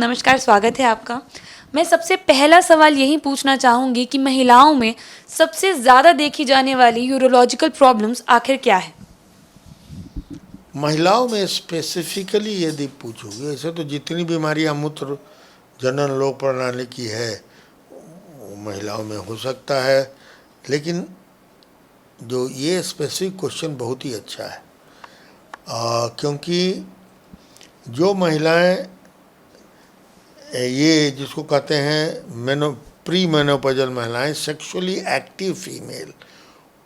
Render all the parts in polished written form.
नमस्कार, स्वागत है आपका। मैं सबसे पहला सवाल यही पूछना चाहूँगी कि महिलाओं में सबसे ज़्यादा देखी जाने वाली यूरोलॉजिकल प्रॉब्लम्स आखिर क्या है? महिलाओं में स्पेसिफिकली यदि पूछोगे, ऐसे तो जितनी बीमारियां मूत्र जनन लोक प्रणाली की है वो महिलाओं में हो सकता है, लेकिन जो ये स्पेसिफिक क्वेश्चन बहुत ही अच्छा है। क्योंकि जो महिलाएं ये जिसको कहते हैं प्री मेनोपॉजल महिलाएं, सेक्सुअली एक्टिव फीमेल,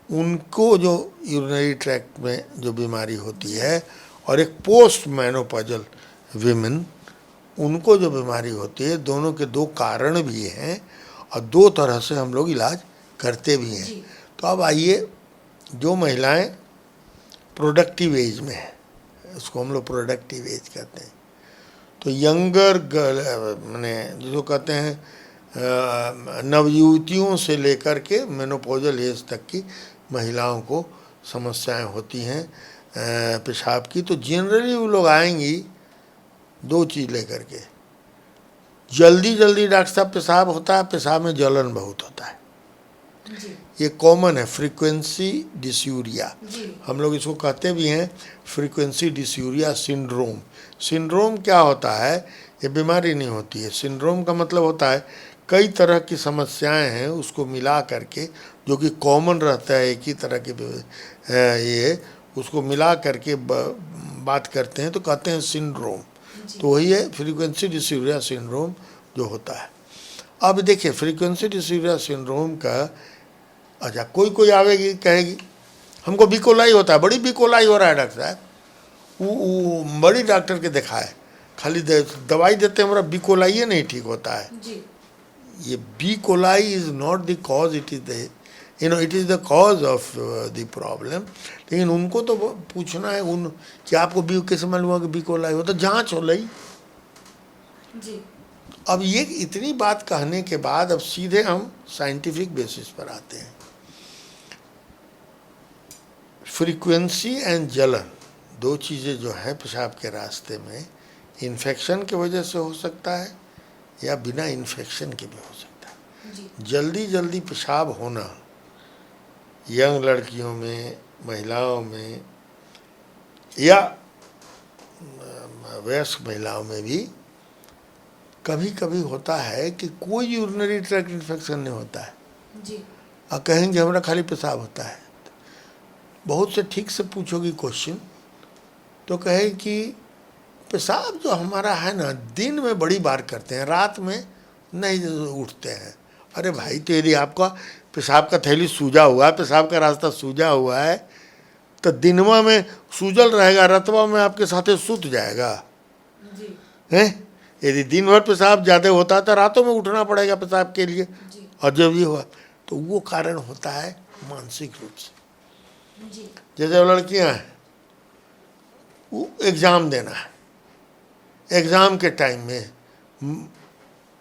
उनको जो यूरिनरी ट्रैक्ट में जो बीमारी होती है, और एक पोस्ट मेनोपॉजल विमेन, उनको जो बीमारी होती है, दोनों के दो कारण भी हैं और दो तरह से हम लोग इलाज करते भी हैं। तो अब आइए, जो महिलाएं प्रोडक्टिव एज में है, उसको हम लोग प्रोडक्टिव एज कहते हैं, तो यंगर गर्ल मैंने जिसको कहते हैं नवयुवतियों से लेकर के मेनोपॉजल एज तक की महिलाओं को समस्याएं होती हैं पेशाब की। तो जनरली वो लोग आएंगी दो चीज़ लेकर के। जल्दी जल्दी डॉक्टर साहब पेशाब होता है, पेशाब में जलन बहुत होता है, ये कॉमन है, फ्रीक्वेंसी डिस्यूरिया, हम लोग इसको कहते भी हैं फ्रीक्वेंसी डिस्यूरिया सिंड्रोम। सिंड्रोम क्या होता है? ये बीमारी नहीं होती है। सिंड्रोम का मतलब होता है कई तरह की समस्याएं हैं उसको मिला करके, जो कि कॉमन रहता है एक ही तरह के ये, उसको मिला करके बात करते हैं तो कहते हैं सिंड्रोम। तो वही है फ्रीक्वेंसी डिस्यूरिया सिंड्रोम जो होता है। अब देखिए, फ्रीक्वेंसी डिस्यूरिया सिंड्रोम का, अच्छा कोई आवेगी कहेगी हमको बिकोलाई होता है, बड़ी बिकोलाई हो रहा है डॉक्टर साहब, वो बड़ी डॉक्टर के दिखाए, खाली दवाई देते हैं, हमारा बिकोलाई नहीं ठीक होता है जी। ये बिकोलाई is not the cause, it is the it is the cause of the problem. लेकिन उनको तो पूछना है उन कि आपको बी कैसे मालूम हुआ कि बिकोलाई हो, तो जाँच हो रही जी। अब ये इतनी बात कहने के बाद अब सीधे हम साइंटिफिक बेसिस पर आते हैं। फ्रीक्वेंसी एंड जलन, दो चीज़ें जो हैं पेशाब के रास्ते में, इन्फेक्शन की वजह से हो सकता है या बिना इन्फेक्शन के भी हो सकता है। जल्दी जल्दी पेशाब होना यंग लड़कियों में, महिलाओं में या वयस्क महिलाओं में भी कभी कभी होता है कि कोई यूरिनरी ट्रैक्ट इन्फेक्शन नहीं होता है जी। और कहेंगे हमारा खाली पेशाब होता है। बहुत से ठीक से पूछोगी क्वेश्चन तो कहे कि पेशाब जो हमारा है ना, दिन में बड़ी बार करते हैं, रात में नहीं उठते हैं। अरे भाई, तो यदि आपका पेशाब का थैली सूजा हुआ है, पेशाब का रास्ता सूजा हुआ है, तो दिनवा में सूजल रहेगा, रतवा में आपके साथे सूत जाएगा हैं। यदि दिन भर पेशाब ज़्यादा होता है तो रातों में उठना पड़ेगा पेशाब के लिए, और जब ये हुआ तो वो कारण होता है मानसिक रूप से। जैसे लड़कियां हैं, वो एग्ज़ाम देना है, एग्ज़ाम के टाइम में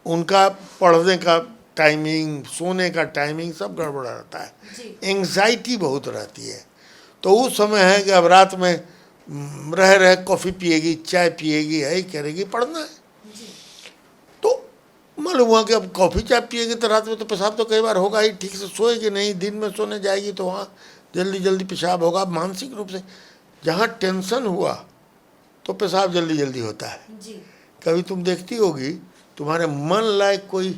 उनका पढ़ने का टाइमिंग, सोने का टाइमिंग सब गड़बड़ा रहता है, एंग्जाइटी बहुत रहती है। तो उस समय है कि अब रात में रह कॉफ़ी पिएगी, चाय पिएगी, है करेगी, पढ़ना है। तो मालूम हुआ कि अब कॉफ़ी चाय पिएगी तो रात में तो पेशाब तो कई बार होगा ही, ठीक से सोएगी नहीं, दिन में सोने जाएगी तो वहाँ जल्दी जल्दी पेशाब होगा। मानसिक रूप से जहाँ टेंशन हुआ तो पेशाब जल्दी जल्दी होता है जी। कभी तुम देखती होगी, तुम्हारे मन लायक कोई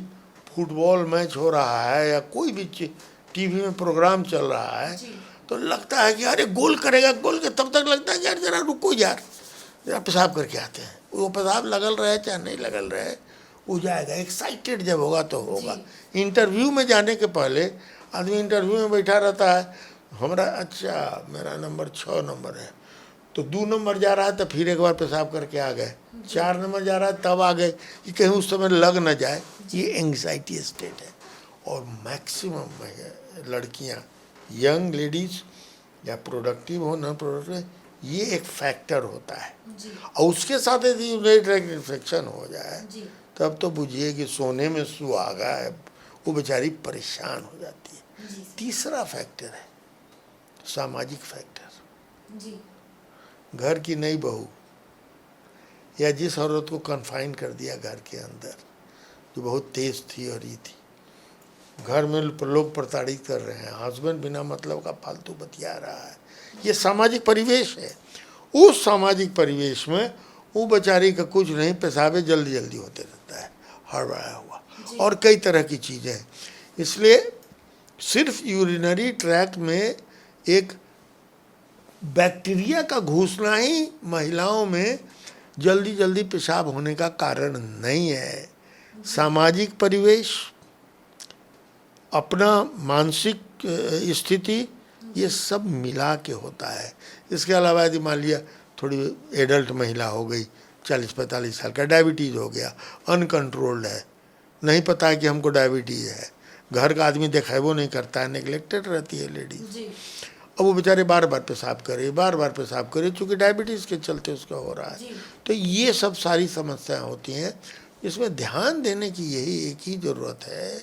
फुटबॉल मैच हो रहा है या कोई भी टीवी में प्रोग्राम चल रहा है, तो लगता है कि अरे गोल करेगा, गोल के तब तक लगता है कि यार जरा रुको यार, जरा पेशाब करके आते हैं। वो पेशाब लगल रहे चाहे नहीं लगल रहे, वो जाएगा। एक्साइटेड जब होगा तो होगा। इंटरव्यू में जाने के पहले आदमी इंटरव्यू में बैठा रहता है, हमारा अच्छा मेरा नंबर 6 नंबर है, तो 2 नंबर जा रहा है तो फिर एक बार पेशाब करके आ गए, 4 नंबर जा रहा है तब आ गए कि कहीं उस समय लग न जाए। ये एंग्जाइटी स्टेट है। और मैक्सिमम लड़कियां, यंग लेडीज या प्रोडक्टिव हो ना प्रोडक्टिव, ये एक फैक्टर होता है। और उसके साथ यदि यूरिनरी ट्रैक्ट इन्फेक्शन हो जाए तब तो बुझिए कि सोने में सुहागा है, वो बेचारी परेशान हो जाती है। तीसरा फैक्टर है सामाजिक फैक्टर। घर की नई बहू या जिस औरत को कन्फाइन कर दिया घर के अंदर, जो बहुत तेज थी और ये थी, घर में लोग प्रताड़ित कर रहे हैं, हस्बैंड बिना मतलब का फालतू बतिया रहा है, ये सामाजिक परिवेश है। उस सामाजिक परिवेश में वो बेचारी का कुछ नहीं, पेशाबे जल्दी जल्दी होते रहता है, हड़बड़ाया हुआ, और कई तरह की चीज़ें हैं। इसलिए सिर्फ यूरिनरी ट्रैक्ट में एक बैक्टीरिया का घुसना ही महिलाओं में जल्दी जल्दी पेशाब होने का कारण नहीं है। सामाजिक परिवेश, अपना मानसिक स्थिति, ये सब मिला के होता है। इसके अलावा यदि मान लिया थोड़ी एडल्ट महिला हो गई, 40-45 साल का, डायबिटीज़ हो गया, अनकंट्रोल्ड है, नहीं पता है कि हमको डायबिटीज़ है, घर का आदमी दिखाई नहीं करता है, नेग्लेक्टेड रहती है लेडीज, अब वो बेचारे बार बार पेशाब करे, चूँकि डायबिटीज़ के चलते उसका हो रहा है। तो ये सब सारी समस्याएं होती हैं। इसमें ध्यान देने की यही एक ही ज़रूरत है,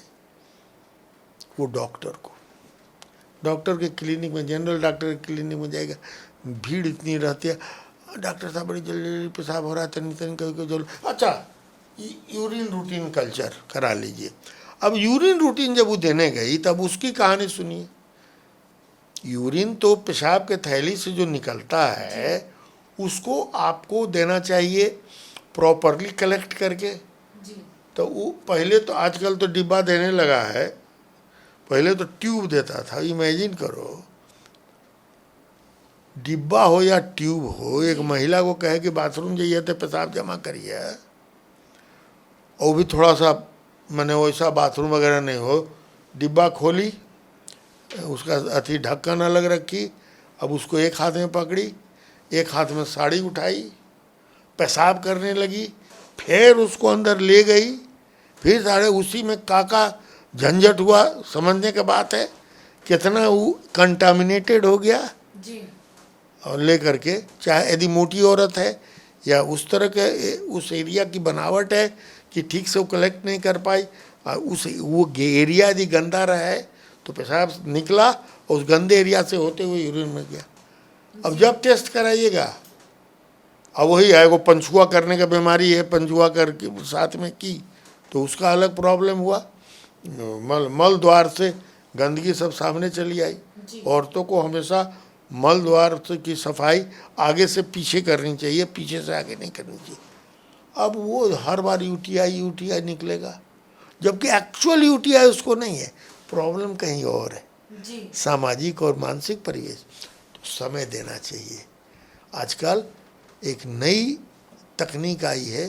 वो डॉक्टर के क्लिनिक में, जनरल डॉक्टर के क्लिनिक में जाएगा, भीड़ इतनी रहती है, डॉक्टर साहब बड़ी जल्दी जल्दी पेशाब हो रहा है, तनी तनी कभी जल्दी, अच्छा यूरिन रूटीन कल्चर करा लीजिए। अब यूरिन रूटीन जब वो देने गई तब उसकी कहानी सुनिए। यूरिन तो पेशाब के थैली से जो निकलता है उसको आपको देना चाहिए प्रॉपरली कलेक्ट करके। तो वो पहले तो, आजकल तो डिब्बा देने लगा है, पहले तो ट्यूब देता था। इमेजिन करो, डिब्बा हो या ट्यूब हो, एक महिला को कहे कि बाथरूम जाइए तो पेशाब जमा करिए, और भी थोड़ा सा मैंने वैसा बाथरूम वगैरह नहीं हो, डिब्बा खोली, उसका अथी ढक्कन अलग रखी, अब उसको एक हाथ में पकड़ी, एक हाथ में साड़ी उठाई, पेशाब करने लगी, फिर उसको अंदर ले गई, फिर सारे उसी में काका झंझट हुआ। समझने की बात है कितना वो कंटामिनेटेड हो गया जी। और ले करके, चाहे यदि मोटी औरत है या उस तरह के उस एरिया की बनावट है कि ठीक से वो कलेक्ट नहीं कर पाई, उस वो एरिया यदि गंदा रहा है तो पेशाब निकला और उस गंदे एरिया से होते हुए यूरिन में गया। अब जब टेस्ट कराइएगा, अब वही है, वो पंचुआ करने का बीमारी है, पंचुआ करके साथ में की तो उसका अलग प्रॉब्लम हुआ, मल द्वार से गंदगी सब सामने चली आई। औरतों को हमेशा मल द्वार की सफाई आगे से पीछे करनी चाहिए, पीछे से आगे नहीं करनी चाहिए। अब वो हर बार यूटीआई निकलेगा, जबकि एक्चुअल यूटीआई उसको नहीं है, प्रॉब्लम कहीं और है जी। सामाजिक और मानसिक परिवेश। तो समय देना चाहिए। आजकल एक नई तकनीक आई है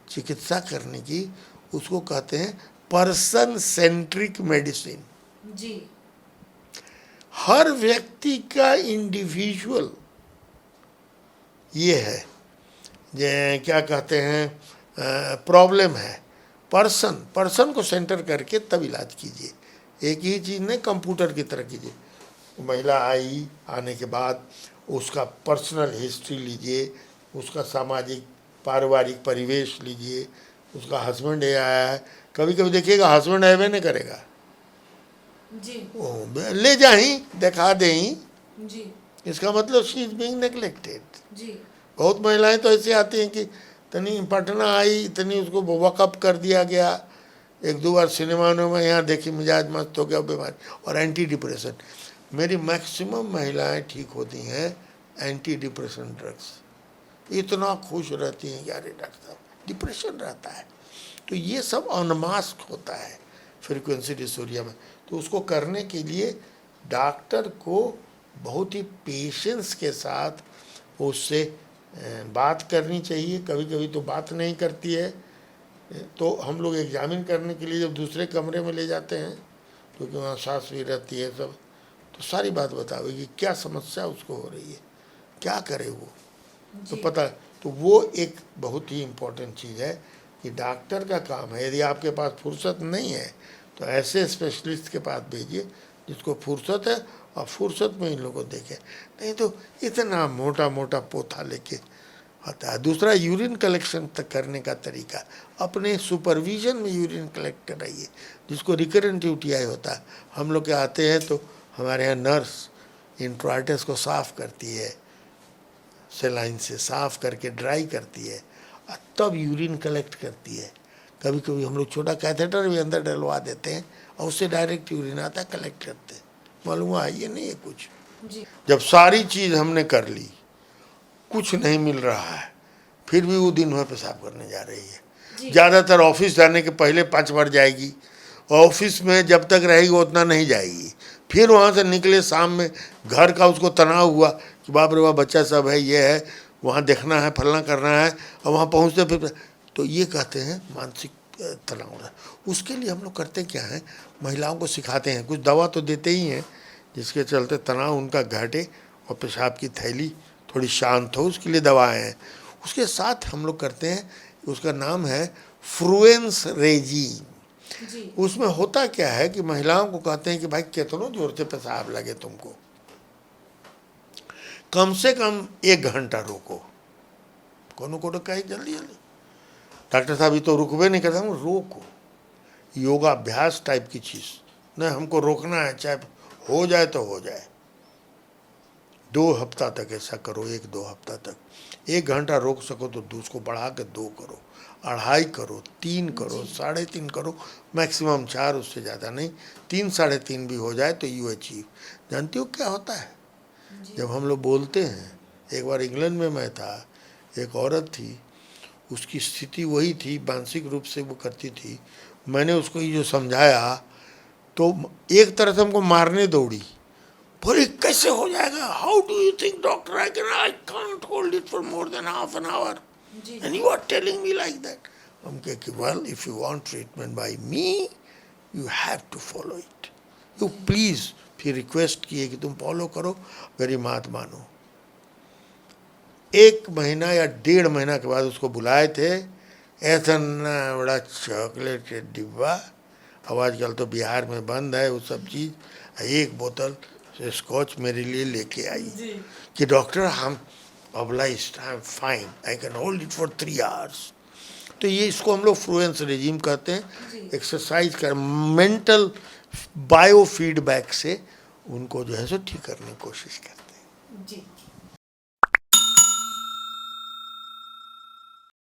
चिकित्सा करने की, उसको कहते हैं पर्सन सेंट्रिक मेडिसिन जी। हर व्यक्ति का इंडिविजुअल ये है, क्या कहते हैं, प्रॉब्लम है, पर्सन को सेंटर करके तब इलाज कीजिए। एक ही चीज़ नहीं कंप्यूटर की तरह कीजिए। महिला आई, आने के बाद उसका पर्सनल हिस्ट्री लीजिए, उसका सामाजिक पारिवारिक परिवेश लीजिए, उसका हस्बैंड आया है, कभी कभी देखिएगा हस्बैंड अवे नहीं करेगा जी, ले जाही दिखा दें जी, इसका मतलब शी इज बीइंग नेग्लेक्टेड जी। बहुत महिलाएं तो ऐसी आती हैं कि तनी पटना आई, इतनी उसको वकअप कर दिया गया, एक दो बार सिनेमा में यहाँ देखी, मिजाज मस्त हो गया, बीमारी, और एंटी डिप्रेशन। मेरी मैक्सिमम महिलाएं ठीक होती हैं एंटी डिप्रेशन ड्रग्स, इतना खुश रहती हैं कि अरे डॉक्टर साहब डिप्रेशन रहता है। तो ये सब अनमास्क होता है फ्रीक्वेंसी डिसोरिया में। तो उसको करने के लिए डॉक्टर को बहुत ही पेशेंस के साथ उससे बात करनी चाहिए। कभी कभी तो बात नहीं करती है, तो हम लोग एग्जामिन करने के लिए जब दूसरे कमरे में ले जाते हैं, क्योंकि वहाँ सास भी रहती है सब, तो सारी बात बतावेगी क्या समस्या उसको हो रही है, क्या करे वो, तो पता। तो वो एक बहुत ही इम्पोर्टेंट चीज़ है कि डॉक्टर का काम है। यदि आपके पास फुर्सत नहीं है तो ऐसे स्पेशलिस्ट के पास भेजिए जिसको फुर्सत है और फुर्सत में इन लोगों को देखें, नहीं तो इतना मोटा मोटा पोथा लेके आता है। दूसरा, यूरिन कलेक्शन तक करने का तरीका, अपने सुपरविजन में यूरिन कलेक्ट कराइए। जिसको रिकरेंट यूटीआई होता है, हम लोग के आते हैं तो हमारे यहाँ नर्स इंट्राइटस को साफ़ करती है, सेलाइन से साफ़ करके ड्राई करती है, और तब यूरिन कलेक्ट करती है। कभी कभी हम लोग छोटा कैथेटर भी अंदर डलवा देते हैं और उससे डायरेक्ट यूरिन आता है, कलेक्ट करते हैं। मालूम हुआ ये नहीं है कुछ। जब सारी चीज़ हमने कर ली, कुछ नहीं मिल रहा है, फिर भी वो दिन भर पेशाब करने जा रही है। ज़्यादातर ऑफिस जाने के पहले 5 बार जाएगी, ऑफिस में जब तक रहेगी उतना नहीं जाएगी। फिर वहाँ से निकले शाम में, घर का उसको तनाव हुआ कि बाप रे बाप बच्चा सब है, ये है, वहाँ देखना है, फलना करना है, और वहाँ पहुँचते फिर तो ये कहते हैं मानसिक तनाव। उसके लिए हम लोग करते क्या हैं, महिलाओं को सिखाते हैं, कुछ दवा तो देते ही हैं जिसके चलते तनाव उनका घटे और पेशाब की थैली थोड़ी शांत हो, उसके लिए दवाएं हैं। उसके साथ हम लोग करते हैं, उसका नाम है फ्लुएंस रेजीम। उसमें होता क्या है कि महिलाओं को कहते हैं कि भाई कितनों जोर से पेशाब लगे तुमको, कम से कम 1 घंटा रोको। कोनो को कहे जल्दी जल्दी, डॉक्टर साहब ये तो रुकवे नहीं करता हूँ, रोको। योगाभ्यास टाइप की चीज़ नहीं, हमको रोकना है, चाहे हो जाए तो हो जाए। 2 हफ्ता तक ऐसा करो, 1-2 हफ्ता तक। 1 घंटा रोक सको तो उसको बढ़ा के 2 करो, 2.5 करो, 3 करो, 3.5 करो, मैक्सिमम 4, उससे ज़्यादा नहीं। 3-3.5 भी हो जाए तो यू अचीव। जानती हो क्या होता है जब हम लोग बोलते हैं? एक बार इंग्लैंड में मैं था, एक औरत थी, उसकी स्थिति वही थी, मानसिक रूप से वो करती थी। मैंने उसको ये जो समझाया तो एक तरह से हमको मारने दौड़ी, बोले कैसे हो जाएगा, how do you think doctor, I can't hold it for more than half an hour and you are telling me like that. हम कहे कि well if you want treatment by me you have to follow it, you please. फिर request किए कि तुम follow करो, मेरी बात मानो। 1 महीना या 1.5 महीना के बाद उसको बुलाए थे, ऐसा ना बड़ा चॉकलेट के डिब्बा, अब आजकल तो बिहार में बंद है वो सब चीज़, 1 बोतल स्कॉच मेरे लिए लेके आई कि डॉक्टर हम obliged, I am fine, I can hold it for 3 hours. तो ये इसको हम लोग फ्लुएंस रेजिम कहते हैं। एक्सरसाइज कर, मेंटल बायो फीडबैक से उनको जो है सो ठीक करने की कोशिश करते हैं। जी।